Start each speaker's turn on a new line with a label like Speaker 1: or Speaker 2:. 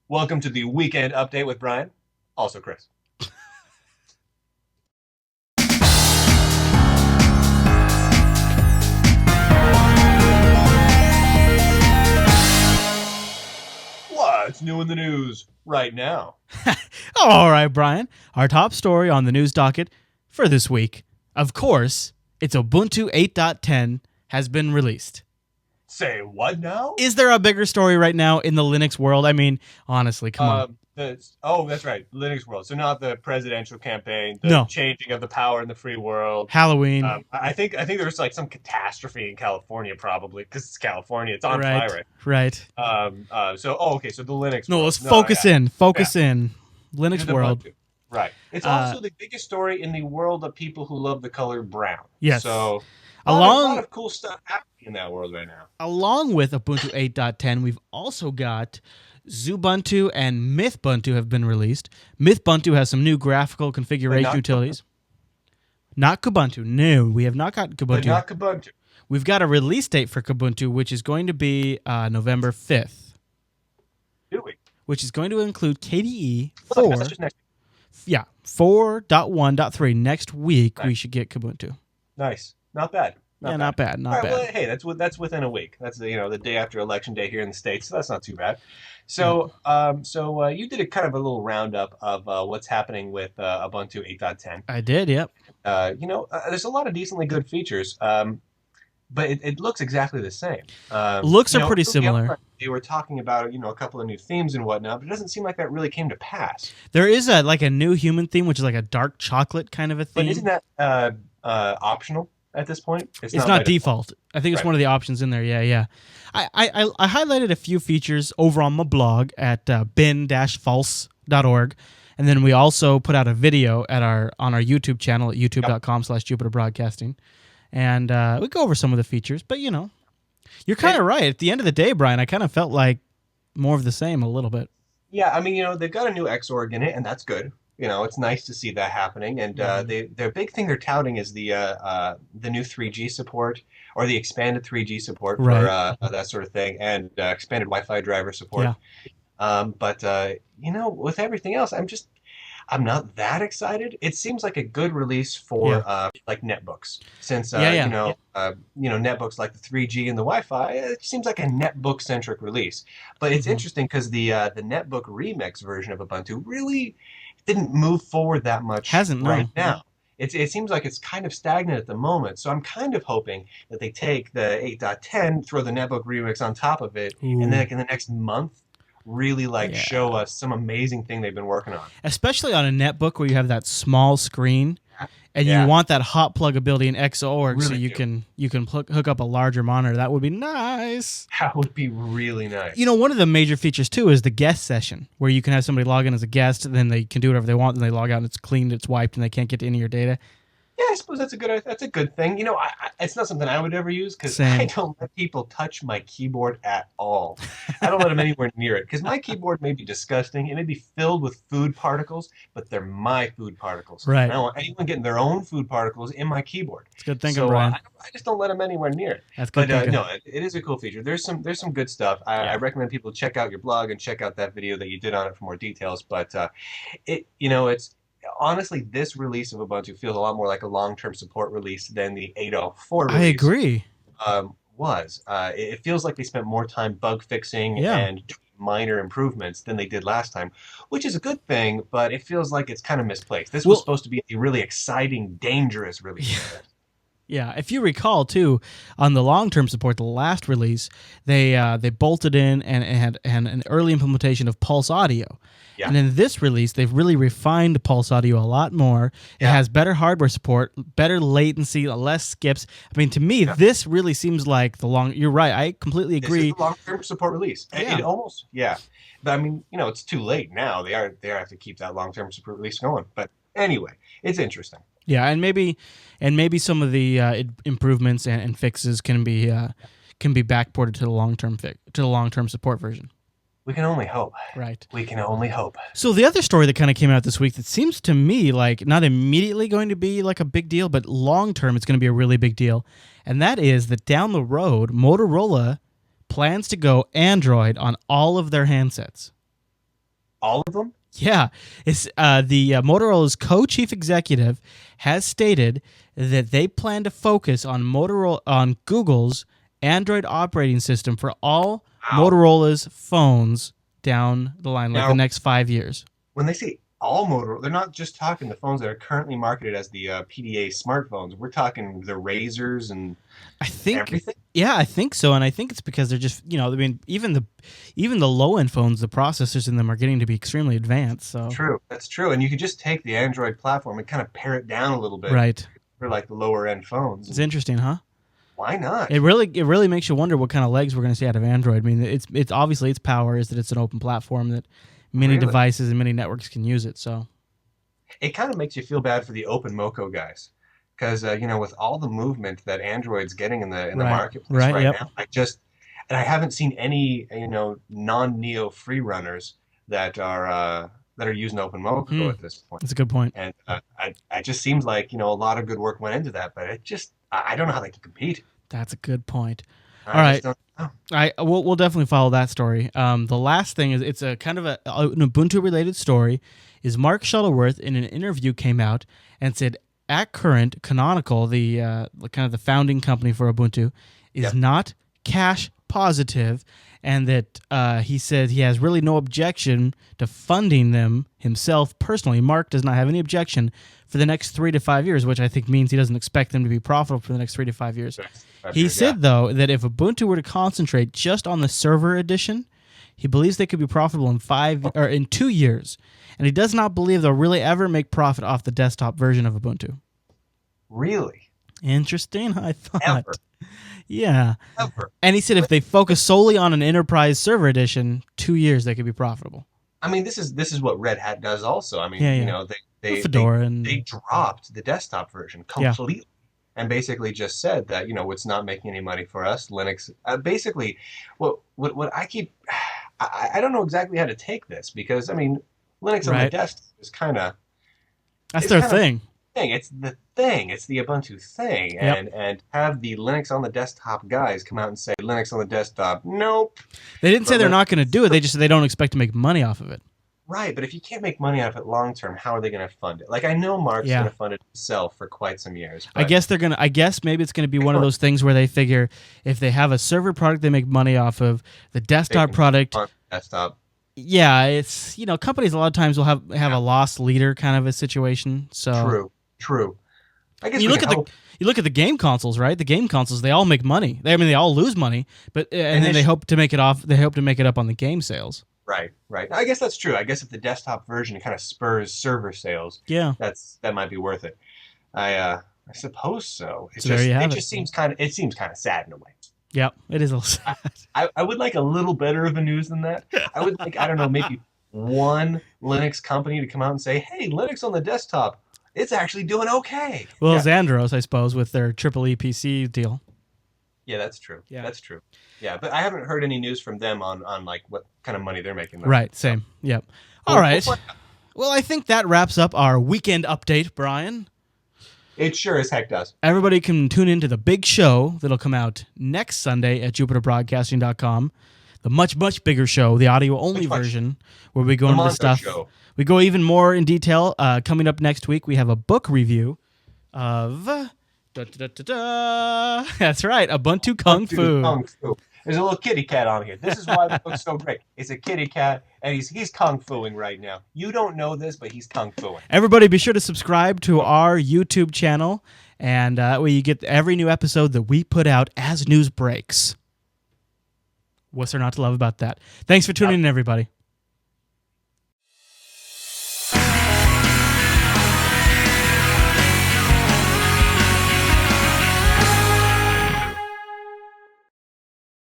Speaker 1: Welcome to the weekend update with Bryan, also Chris. What's new in the news right now?
Speaker 2: All right, Bryan. Our top story on the news docket for this week, of course, it's Ubuntu 8.10 has been released.
Speaker 1: Say what now?
Speaker 2: Is there a bigger story right now in the Linux world? I mean, honestly, come on.
Speaker 1: That's right, Linux world. So not the presidential campaign, the
Speaker 2: No.
Speaker 1: changing of the power in the free world.
Speaker 2: Halloween.
Speaker 1: I think there was like some catastrophe in California, probably because it's California. It's on
Speaker 2: Right.
Speaker 1: fire.
Speaker 2: Right.
Speaker 1: Okay. So the Linux
Speaker 2: No,
Speaker 1: world.
Speaker 2: let's
Speaker 1: No,
Speaker 2: focus
Speaker 1: yeah,
Speaker 2: in.
Speaker 1: yeah.
Speaker 2: Focus in.
Speaker 1: It
Speaker 2: Linux
Speaker 1: is
Speaker 2: world.
Speaker 1: Ubuntu. Right. It's
Speaker 2: Uh,
Speaker 1: also the biggest story in the world of people who love the color brown.
Speaker 2: yes.
Speaker 1: So a lot
Speaker 2: Along
Speaker 1: of cool stuff happening in that world right now.
Speaker 2: along with Ubuntu 8.10, we've also got Xubuntu and Mythbuntu have been released. Mythbuntu has some new graphical configuration
Speaker 1: not
Speaker 2: utilities. Not Kubuntu. No, we have not got Kubuntu.
Speaker 1: But not Ubuntu.
Speaker 2: We've got a release date for Kubuntu, which is going to be November 5th,
Speaker 1: Do we?
Speaker 2: which is going to include KDE
Speaker 1: Look,
Speaker 2: 4.
Speaker 1: that's just next.
Speaker 2: 4.1.3. Next week, we
Speaker 1: Nice.
Speaker 2: should get Kubuntu.
Speaker 1: Not bad.
Speaker 2: Not bad. Not
Speaker 1: All right,
Speaker 2: bad.
Speaker 1: well, hey, that's within a week. That's the day after election day here in the States. So that's not too bad. So you did a kind of a little roundup of what's happening with Ubuntu 8.10.
Speaker 2: I did, yep.
Speaker 1: There's a lot of decently good features, but it looks exactly the same.
Speaker 2: Looks are pretty
Speaker 1: early
Speaker 2: similar.
Speaker 1: on, they were talking about a couple of new themes and whatnot, but it doesn't seem like that really came to pass.
Speaker 2: There is a new human theme, which is like a dark chocolate kind of a theme.
Speaker 1: But isn't that optional at this point?
Speaker 2: It's not default. I think it's
Speaker 1: Right.
Speaker 2: one of the options in there. Yeah. I highlighted a few features over on my blog at bin-false.org. And then we also put out a video on our YouTube channel at youtube.com/Jupiter Broadcasting. And we go over some of the features. But, you're kind of right. At the end of the day, Bryan, I kind of felt like more of the same a little bit.
Speaker 1: Yeah, I mean, they've got a new Xorg in it, and that's good. It's nice to see that happening. And their big thing they're touting is the new 3G support or the expanded 3G support
Speaker 2: Right.
Speaker 1: for that sort of thing, and expanded Wi-Fi driver support.
Speaker 2: Yeah.
Speaker 1: But with everything else, I'm not that excited. It seems like a good release for like netbooks, since netbooks like the 3G and the Wi-Fi. It seems like a netbook centric release. But it's interesting because the netbook remix version of Ubuntu really didn't move forward that much
Speaker 2: Hasn't, no.
Speaker 1: right now. It seems like it's kind of stagnant at the moment. So I'm kind of hoping that they take the 8.10, throw the netbook remix on top of it, and then like in the next month really show us some amazing thing they've been working on.
Speaker 2: Especially on a netbook where you have that small screen and you want that hot plugability in Xorg so
Speaker 1: Really
Speaker 2: you
Speaker 1: do.
Speaker 2: can hook up a larger monitor. That would be nice.
Speaker 1: That would be really nice.
Speaker 2: One of the major features too is the guest session, where you can have somebody log in as a guest, and then they can do whatever they want, and they log out and it's cleaned, it's wiped, and they can't get to any of your data.
Speaker 1: Yeah, I suppose that's a good thing. It's not something I would ever use because
Speaker 2: Same.
Speaker 1: I don't let people touch my keyboard at all. I don't let them anywhere near it because my keyboard may be disgusting. It may be filled with food particles, but they're my food particles.
Speaker 2: Right.
Speaker 1: I don't want anyone getting their own food particles in my keyboard.
Speaker 2: It's good thinking,
Speaker 1: So
Speaker 2: Bryan.
Speaker 1: I just don't let them anywhere near it.
Speaker 2: That's good
Speaker 1: But
Speaker 2: thinking.
Speaker 1: no, it is a cool feature. There's some good stuff. I recommend people check out your blog and check out that video that you did on it for more details. But it's honestly, this release of Ubuntu feels a lot more like a long-term support release than the 8.04 release
Speaker 2: I agree.
Speaker 1: was. It feels like they spent more time bug fixing
Speaker 2: Yeah.
Speaker 1: and doing minor improvements than they did last time, which is a good thing, but it feels like it's kind of misplaced. This was supposed to be a really exciting, dangerous release.
Speaker 2: Yeah, if you recall too, on the long-term support, the last release, they bolted in and had an early implementation of Pulse Audio.
Speaker 1: Yeah.
Speaker 2: And in this release, they've really refined Pulse Audio a lot more. It has better hardware support, better latency, less skips. I mean, to me, this really seems like you're right. I completely agree.
Speaker 1: This is the long-term support release.
Speaker 2: Yeah.
Speaker 1: It almost, yeah. But I mean, it's too late now. They have to keep that long-term support release going. But anyway, it's interesting.
Speaker 2: Yeah, and maybe some of the improvements and fixes can be backported to the long-term support version.
Speaker 1: We can only hope.
Speaker 2: Right.
Speaker 1: We can only hope.
Speaker 2: So the other story that kind of came out this week that seems to me like not immediately going to be like a big deal, but long-term it's going to be a really big deal, and that is that down the road, Motorola plans to go Android on all of their handsets.
Speaker 1: All of them?
Speaker 2: Yeah, it's the Motorola's co-chief executive has stated that they plan to focus on Google's Android operating system for all Motorola's phones down the line, like
Speaker 1: Now,
Speaker 2: the next 5 years.
Speaker 1: when they say all Motorola, they're not just talking the phones that are currently marketed as the PDA smartphones. We're talking the Razors and
Speaker 2: I think
Speaker 1: everything.
Speaker 2: Yeah, I think so, and I think it's because they're just I mean, even the low end phones, the processors in them are getting to be extremely advanced. So
Speaker 1: True, that's true. And you could just take the Android platform and kind of pare it down a little bit
Speaker 2: right,
Speaker 1: for like the lower end phones.
Speaker 2: it's interesting, huh?
Speaker 1: Why not?
Speaker 2: It really makes you wonder what kind of legs we're going to see out of Android. I mean, it's obviously its power is that it's an open platform that many devices and many networks can use it. So
Speaker 1: it kind of makes you feel bad for the open MoCo guys, because with all the movement that Android's getting in the marketplace right now, I haven't seen any non-Neo free runners that are using Open MoCo at this point.
Speaker 2: That's a good point.
Speaker 1: And it just seems like a lot of good work went into that, but I don't know how they can compete.
Speaker 2: That's a good point. All right. We'll definitely follow that story. The last thing is it's a kind of an Ubuntu related story. Is Mark Shuttleworth in an interview came out and said at current Canonical, the kind of the founding company for Ubuntu, is not cash positive, and that he said he has really no objection to funding them himself personally. Mark does not have any objection for the next 3 to 5 years, which I think means he doesn't expect them to be profitable for the next 3 to 5 years. He said, though, that if Ubuntu were to concentrate just on the server edition, he believes they could be profitable in 2 years. And he does not believe they'll really ever make profit off the desktop version of Ubuntu.
Speaker 1: Really?
Speaker 2: Interesting, I thought.
Speaker 1: Ever.
Speaker 2: Yeah.
Speaker 1: Ever.
Speaker 2: And he said if they focus solely on an enterprise server edition, 2 years they could be profitable.
Speaker 1: I mean, this is what Red Hat does also. I mean, they
Speaker 2: Fedora
Speaker 1: they dropped the desktop version completely and basically just said that, it's not making any money for us. Linux, basically, what I keep, I don't know exactly how to take this because, I mean, Linux on the desktop is kind of...
Speaker 2: That's their thing.
Speaker 1: It's the thing. It's the Ubuntu thing. And have the Linux on the desktop guys come out and say, Linux on the desktop, nope.
Speaker 2: They didn't say they're not going to do it. They just said they don't expect to make money off of it.
Speaker 1: Right, but if you can't make money out of it long term, how are they going to fund it? Like, I know Mark's going to fund it himself for quite some years.
Speaker 2: I guess maybe it's going to be one of those things where they figure if they have a server product they make money off of, the desktop product...
Speaker 1: Desktop.
Speaker 2: Yeah, it's, companies a lot of times will have a lost leader kind of a situation. So
Speaker 1: True. I guess
Speaker 2: you look at the game consoles, right? The game consoles, they all make money. They all lose money, but and then they hope to make it off. They hope to make it up on the game sales.
Speaker 1: Right. I guess that's true. I guess if the desktop version kind of spurs server sales, that might be worth it. I suppose so. It seems kind of sad in a way.
Speaker 2: Yeah, it is a little sad.
Speaker 1: I would like a little better of a news than that. I would like, I don't know, maybe one Linux company to come out and say, hey, Linux on the desktop, it's actually doing okay.
Speaker 2: Well, Xandros, I suppose, with their EEE PC deal.
Speaker 1: Yeah, that's true. Yeah. That's true. Yeah, but I haven't heard any news from them on like what kind of money they're making. Though.
Speaker 2: Right, same. Yep. All right. Well, I think that wraps up our weekend update, Brian.
Speaker 1: It sure as heck does.
Speaker 2: Everybody can tune into the big show that'll come out next Sunday at jupiterbroadcasting.com. The much, much bigger show, the audio-only version, where we go into the stuff. Show. We go even more in detail. Coming up next week, we have a book review of... That's right, Ubuntu Kung Fu.
Speaker 1: There's a little kitty cat on here. This is why the book's so great. It's a kitty cat, and he's kung fuing right now. You don't know this, but he's kung fuing.
Speaker 2: Everybody, be sure to subscribe to our YouTube channel, and that way you get every new episode that we put out as news breaks. What's there not to love about that? Thanks for tuning in, everybody.